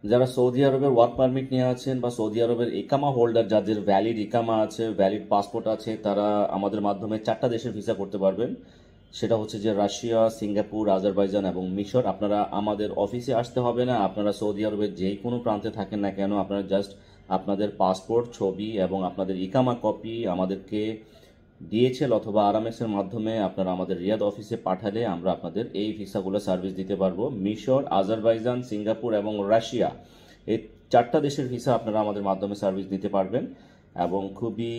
যারা সৌদি আরবের work permit নিয়ে আছেন বা সৌদি আরবের ইকামা হোল্ডার, যাদের ভ্যালিড ইকামা আছে, ভ্যালিড পাসপোর্ট আছে, তারা আমাদের মাধ্যমে 4টা দেশের ভিসা করতে পারবেন। সেটা হচ্ছে যে রাশিয়া, সিঙ্গাপুর, আজারবাইজান এবং মিশর। আপনারা আমাদের অফিসে আসতে হবে না। আপনারা সৌদি আরবের যেই কোনো প্রান্তে থাকেন না কেন, আপনারা জাস্ট আপনাদের পাসপোর্ট ছবি এবং আপনাদের ইকামা কপি আমাদেরকে ডিএচএল অথবা আরএমএস এর মাধ্যমে আপনারা আমাদের রিয়াদ অফিসে পাঠালে আমরা আপনাদের এই ভিসাগুলো সার্ভিস দিতে পারবো। মিশর, আজারবাইজান, সিঙ্গাপুর এবং রাশিয়া, এই 4টা দেশের ভিসা আপনারা আমাদের মাধ্যমে সার্ভিস দিতে পারবেন। এবং খুবই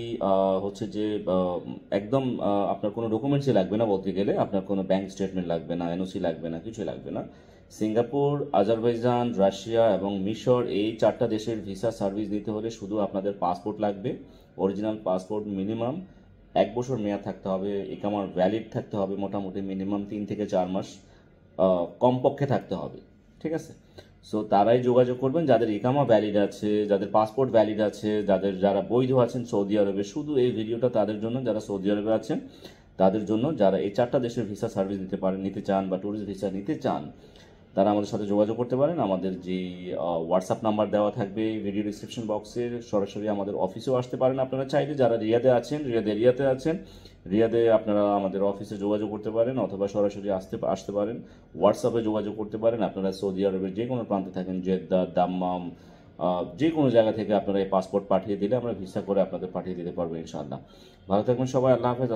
হচ্ছে যে একদম আপনার কোনো ডকুমেন্টসই লাগবে না, বলতে গেলে আপনার কোনো ব্যাংক স্টেটমেন্ট লাগবে না, এনওসি লাগবে না, কিছুই লাগবে না। সিঙ্গাপুর, আজারবাইজান, রাশিয়া এবং মিশর, এই 4টা দেশের ভিসা সার্ভিস দিতে হলে শুধু আপনাদের পাসপোর্ট লাগবে। অরিজিনাল পাসপোর্ট, মিনিমাম 1 বছর মেয়াদ থাকতে হবে। ইকামার ভ্যালিড থাকতে হবে মোটামুটি মিনিমাম 3 থেকে 4 মাস কমপক্ষে থাকতে হবে। ঠিক আছে? সো তারাই যোগাযোগ করবেন যাদের ইকামা ভ্যালিড আছে, যাদের পাসপোর্ট ভ্যালিড আছে, যারা বৈধ আছেন সৌদি আরবে। শুধু এই ভিডিওটা তাদের জন্য যারা সৌদি আরবে আছেন, তাদের জন্য যারা এই 4টা দেশের ভিসা সার্ভিস নিতে চান বা ট্যুরিস্ট ভিসা নিতে চান, তারা আমাদের সাথে যোগাযোগ করতে পারেন। আমাদের যে হোয়াটসঅ্যাপ নাম্বার দেওয়া থাকবে ভিডিও ডিসক্রিপশন বক্সে, সরাসরি আমাদের অফিসেও আসতে পারেন আপনারা চাইলে। যারা রিয়াদে আছেন, রিয়াদ এরিয়াতে আছেন, রিয়াদে আপনারা আমাদের অফিসে যোগাযোগ করতে পারেন অথবা সরাসরি আসতে পারেন। হোয়াটসঅ্যাপে যোগাযোগ করতে পারেন। আপনারা সৌদি আরবের যে কোনো প্রান্তে থাকেন, জেদ্দা, দাম্মাম, যে কোনো জায়গা থেকে আপনারা এই পাসপোর্ট পাঠিয়ে দিলে আমরা ভিসা করে আপনাদের পাঠিয়ে দিতে পারবো ইনশাআল্লাহ। ভালো থাকবেন সবাই। আল্লাহ হাফেজ।